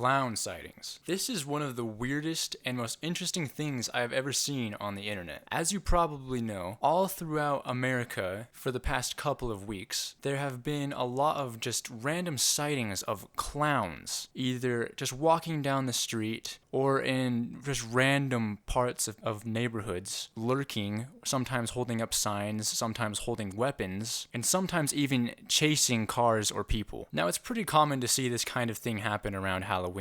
Clown sightings. This is one of the weirdest and most interesting things I have ever seen on the internet. As you probably know, all throughout America for the past couple of weeks, there have been a lot of just random sightings of clowns, either just walking down the street or in just random parts of neighborhoods, lurking, sometimes holding up signs, sometimes holding weapons, and sometimes even chasing cars or people. Now, it's pretty common to see this kind of thing happen around Halloween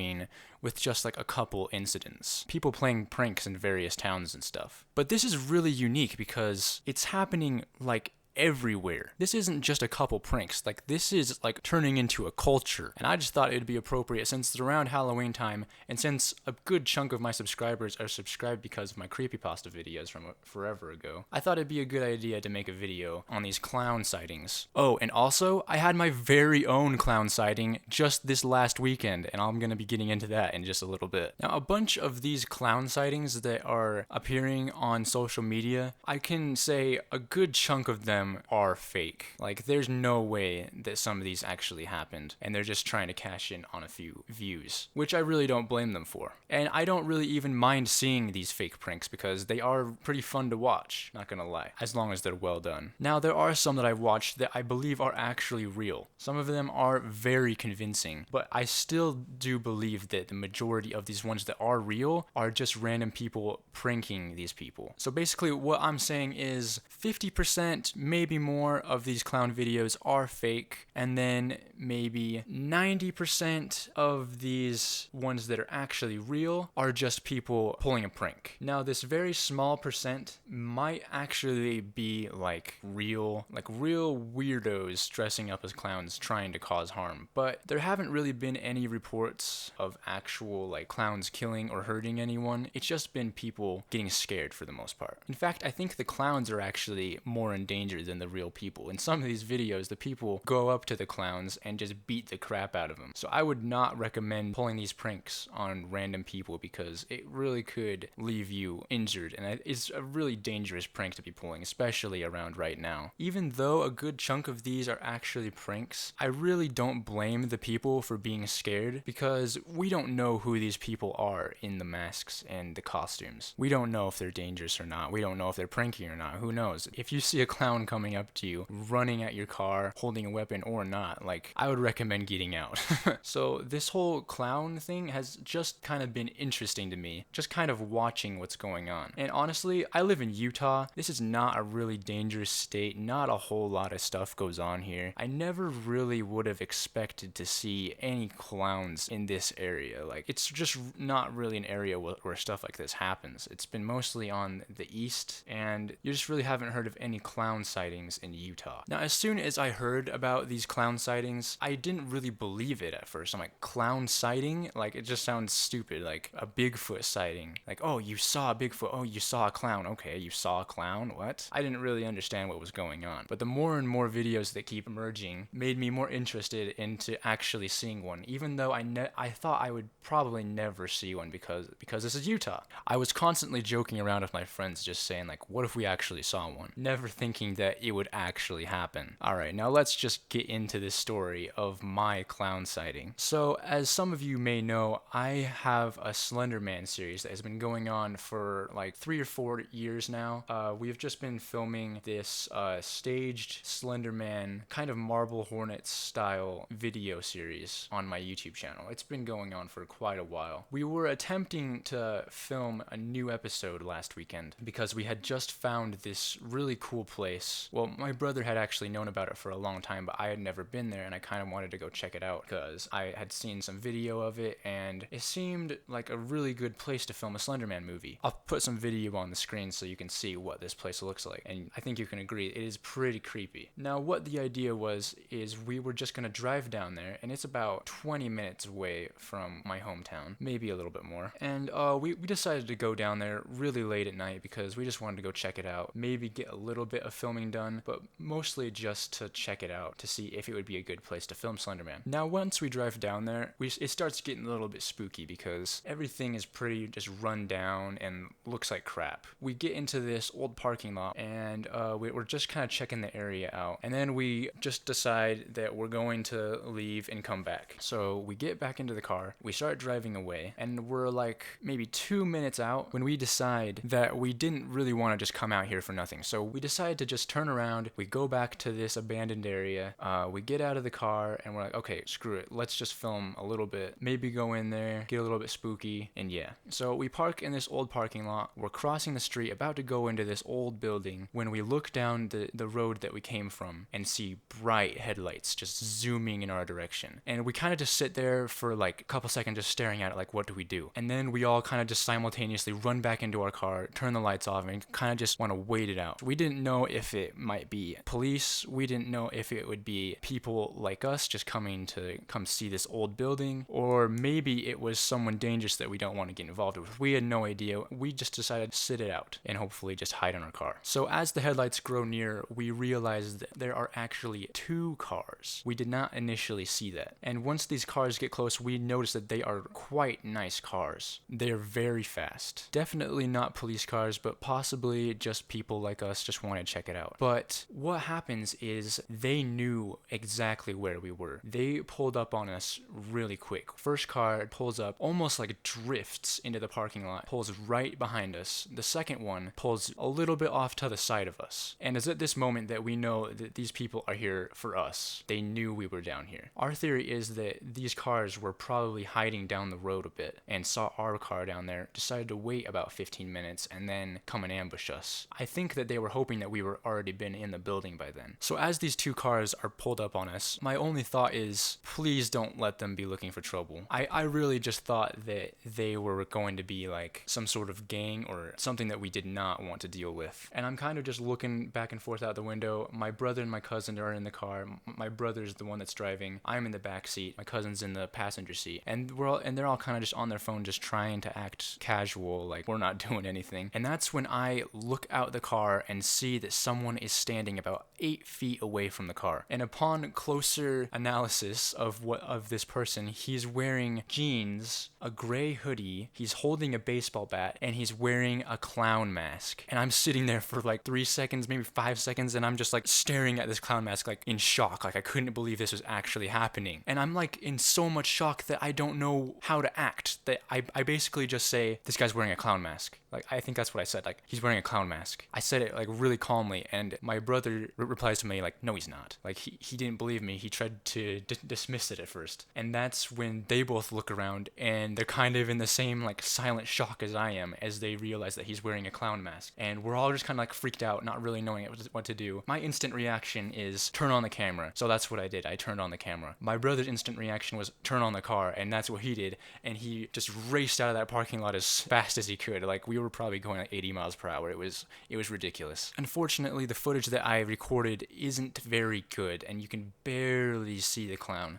with just like a couple incidents. People playing pranks in various towns and stuff. But this is really unique because it's happening like everywhere. This isn't just a couple pranks, like this is like turning into a culture. And I just thought it would be appropriate since it's around Halloween time, and since a good chunk of my subscribers are subscribed because of my creepypasta videos from forever ago, I thought it'd be a good idea to make a video on these clown sightings. Oh, and also, I had my very own clown sighting just this last weekend, and I'm gonna be getting into that in just a little bit. Now, a bunch of these clown sightings that are appearing on social media, I can say a good chunk of them are fake. Like, there's no way that some of these actually happened, and they're just trying to cash in on a few views, which I really don't blame them for. And I don't really even mind seeing these fake pranks because they are pretty fun to watch, not gonna lie, as long as they're well done. Now, there are some that I've watched that I believe are actually real. Some of them are very convincing, but I still do believe that the majority of these ones that are real are just random people pranking these people. So basically what I'm saying is 50%, maybe more, of these clown videos are fake, and then maybe 90% of these ones that are actually real are just people pulling a prank. Now, this very small percent might actually be like real weirdos dressing up as clowns trying to cause harm, but there haven't really been any reports of actual like clowns killing or hurting anyone. It's just been people getting scared for the most part. In fact, I think the clowns are actually more in danger than the real people. In some of these videos, the people go up to the clowns and just beat the crap out of them. So I would not recommend pulling these pranks on random people because it really could leave you injured, and it's a really dangerous prank to be pulling, especially around right now. Even though a good chunk of these are actually pranks, I really don't blame the people for being scared because we don't know who these people are in the masks and the costumes. We don't know if they're dangerous or not. We don't know if they're pranking or not. Who knows? If you see a clown coming up to you, running at your car, holding a weapon or not, like, I would recommend getting out. So this whole clown thing has just kind of been interesting to me, just kind of watching what's going on. And honestly, I live in Utah. This is not a really dangerous state. Not a whole lot of stuff goes on here. I never really would have expected to see any clowns in this area. Like, it's just not really an area where stuff like this happens. It's been mostly on the east, and you just really haven't heard of any clown sightings in Utah. Now, as soon as I heard about these clown sightings, I didn't really believe it at first. I'm like, clown sighting? Like, it just sounds stupid. Like a Bigfoot sighting. Like, oh, you saw a Bigfoot. Oh, you saw a clown. Okay, you saw a clown? What? I didn't really understand what was going on. But the more and more videos that keep emerging made me more interested into actually seeing one, even though I thought I would probably never see one because this is Utah. I was constantly joking around with my friends, just saying like, what if we actually saw one? Never thinking that it would actually happen. Alright, now let's just get into this story of my clown sighting. So, as some of you may know, I have a Slender Man series that has been going on for like 3 or 4 years now. We've just been filming this staged Slender Man kind of Marble Hornets style video series on my YouTube channel. It's been going on for quite a while. We were attempting to film a new episode last weekend because we had just found this really cool place. Well, my brother had actually known about it for a long time, but I had never been there, and I kind of wanted to go check it out because I had seen some video of it and it seemed like a really good place to film a Slender Man movie. I'll put some video on the screen so you can see what this place looks like, and I think you can agree it is pretty creepy. Now, what the idea was is we were just gonna drive down there, and it's about 20 minutes away from my hometown, maybe a little bit more, and we decided to go down there really late at night because we just wanted to go check it out, maybe get a little bit of filming filming done, but mostly just to check it out, to see if it would be a good place to film Slender Man. Now, once we drive down there, it starts getting a little bit spooky because everything is pretty just run down and looks like crap. We get into this old parking lot, and we're just kind of checking the area out, and then we just decide that we're going to leave and come back. So we get back into the car, we start driving away, and we're like maybe 2 minutes out when we decide that we didn't really want to just come out here for nothing. So we decide to just turn around, we go back to this abandoned area, we get out of the car, and we're like, okay, screw it, let's just film a little bit, maybe go in there, get a little bit spooky, and yeah. So we park in this old parking lot, we're crossing the street, about to go into this old building, when we look down the road that we came from and see bright headlights just zooming in our direction. And we kind of just sit there for like a couple seconds just staring at it like, what do we do? And then we all kind of just simultaneously run back into our car, turn the lights off, and kind of just want to wait it out. We didn't know if it might be police, we didn't know if it would be people like us just coming to come see this old building, or maybe it was someone dangerous that we don't want to get involved with. We had no idea. We just decided to sit it out and hopefully just hide in our car. So as the headlights grow near, we realize that there are actually 2 cars. We did not initially see that. And once these cars get close, we notice that they are quite nice cars. They're very fast. Definitely not police cars, but possibly just people like us just want to check it out. But what happens is they knew exactly where we were. They pulled up on us really quick. First car pulls up, almost like drifts into the parking lot, pulls right behind us. The second one pulls a little bit off to the side of us. And it's at this moment that we know that these people are here for us. They knew we were down here. Our theory is that these cars were probably hiding down the road a bit and saw our car down there, decided to wait about 15 minutes and then come and ambush us. I think that they were hoping that we were already been in the building by then. So as these 2 cars are pulled up on us, my only thought is, please don't let them be looking for trouble. I really just thought that they were going to be like some sort of gang or something that we did not want to deal with. And I'm kind of just looking back and forth out the window. My brother and my cousin are in the car. My brother's the one that's driving. I'm in the back seat. My cousin's in the passenger seat. And they're all kind of just on their phone, just trying to act casual, like we're not doing anything. And that's when I look out the car and see that someone is standing about 8 feet away from the car. And upon closer analysis of this person, he's wearing jeans, a gray hoodie, he's holding a baseball bat, and he's wearing a clown mask. And I'm sitting there for like 3 seconds, maybe 5 seconds, and I'm just like staring at this clown mask like in shock, like I couldn't believe this was actually happening. And I'm like in so much shock that I don't know how to act, that I basically just say, this guy's wearing a clown mask. Like, I think that's what I said, like, he's wearing a clown mask. I said it like really calmly, and my brother replies to me like, no, he's not. Like, he didn't believe me. He tried to dismiss it at first. And that's when they both look around, and they're kind of in the same like silent shock as I am, as they realize that he's wearing a clown mask. And we're all just kind of like freaked out, not really knowing what to do. My instant reaction is turn on the camera. So that's what I did. I turned on the camera. My brother's instant reaction was turn on the car, and that's what he did. And he just raced out of that parking lot as fast as he could. Like, we were probably going like 80 miles per hour. It was ridiculous. Unfortunately, the footage that I recorded isn't very good, and you can barely see the clown.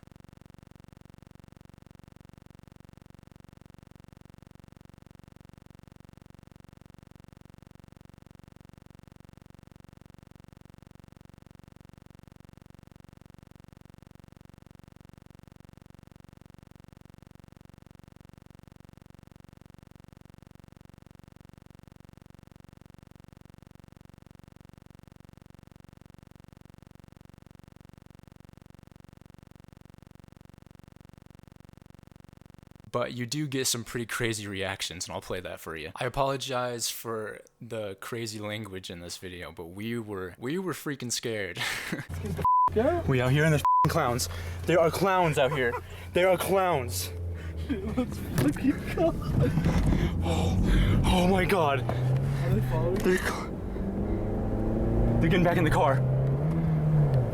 But you do get some pretty crazy reactions, and I'll play that for you. I apologize for the crazy language in this video, but we were freaking scared. We out here and there's clowns. There are clowns out here. There are clowns. Let's fucking go. Oh my god. Are they following? They're getting back in the car.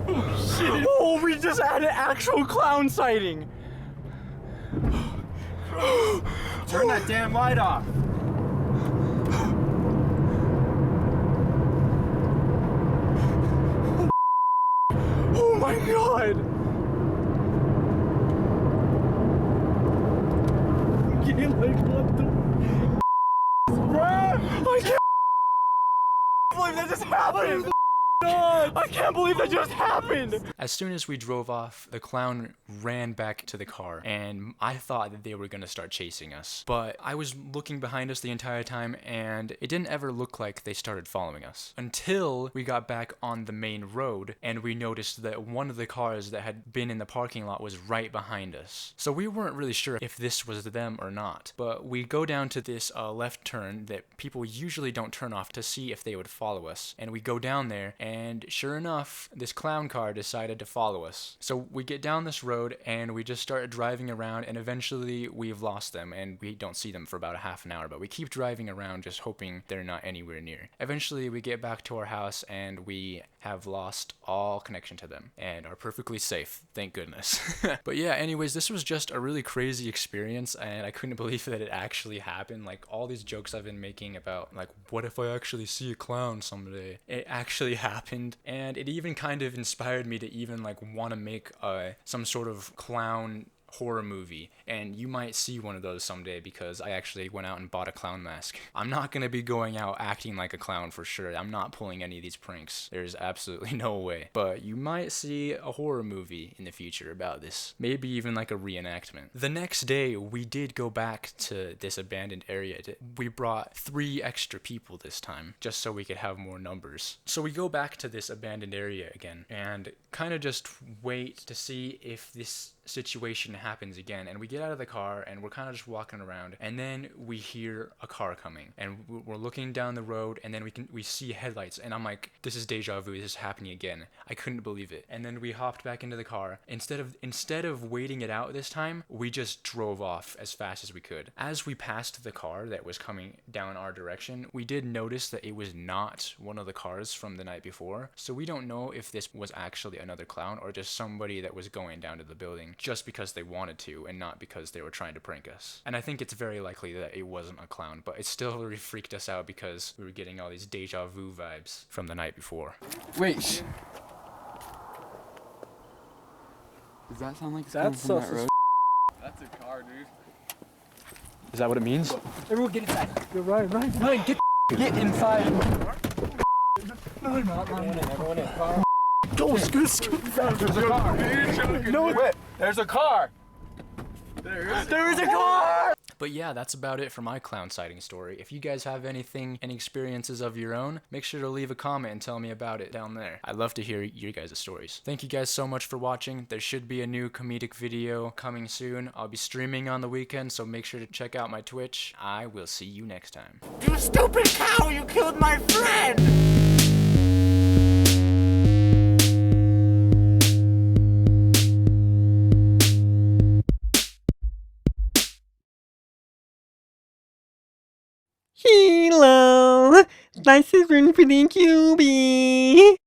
Oh shit. Oh, we just had an actual clown sighting. Turn that damn light off. Oh my god. I'm getting like, what the I can't believe that just happened. I can't believe that just happened! As soon as we drove off, the clown ran back to the car, and I thought that they were gonna start chasing us. But I was looking behind us the entire time, and it didn't ever look like they started following us. Until we got back on the main road, and we noticed that one of the cars that had been in the parking lot was right behind us. So we weren't really sure if this was them or not. But we go down to this left turn that people usually don't turn off to see if they would follow us. And we go down there, and sure enough, this clown car decided to follow us. So we get down this road and we just start driving around, and eventually we've lost them and we don't see them for about a half an hour, but we keep driving around just hoping they're not anywhere near. Eventually we get back to our house and we have lost all connection to them and are perfectly safe, thank goodness. But yeah, anyways, this was just a really crazy experience and I couldn't believe that it actually happened. Like all these jokes I've been making about like, what if I actually see a clown someday? It actually happened, and it even kind of inspired me to even like want to make some sort of clown horror movie, and you might see one of those someday because I actually went out and bought a clown mask. I'm not gonna be going out acting like a clown for sure. I'm not pulling any of these pranks. There's absolutely no way. But you might see a horror movie in the future about this. Maybe even like a reenactment. The next day, we did go back to this abandoned area. We brought 3 extra people this time, just so we could have more numbers. So we go back to this abandoned area again, and kind of just wait to see if this situation happens again. And we get out of the car and we're kind of just walking around, and then we hear a car coming, and we're looking down the road, and then we see headlights, and I'm like, this is deja vu, this is happening again. I couldn't believe it. And then we hopped back into the car. Instead of waiting it out this time, we just drove off as fast as we could. As we passed the car that was coming down our direction, we did notice that it was not one of the cars from the night before. So we don't know if this was actually another clown or just somebody that was going down to the building just because they wanted to and not because they were trying to prank us. And I think it's very likely that it wasn't a clown, but it still really freaked us out because we were getting all these deja vu vibes from the night before. Wait, Does that sound like it's That's coming so from that road? that's a car, dude. Is that what it means? Everyone get inside. Go Ryan, get inside. No, not everyone in. Car. Go, scoot. There's a car. No, wait. There's a car. There is a car. But yeah, that's about it for my clown sighting story. If you guys have any experiences of your own, make sure to leave a comment and tell me about it down there. I'd love to hear your guys' stories. Thank you guys so much for watching. There should be a new comedic video coming soon. I'll be streaming on the weekend, so make sure to check out my Twitch. I will see you next time. You stupid cow! You killed my friend! Hello, this is Run for the QB.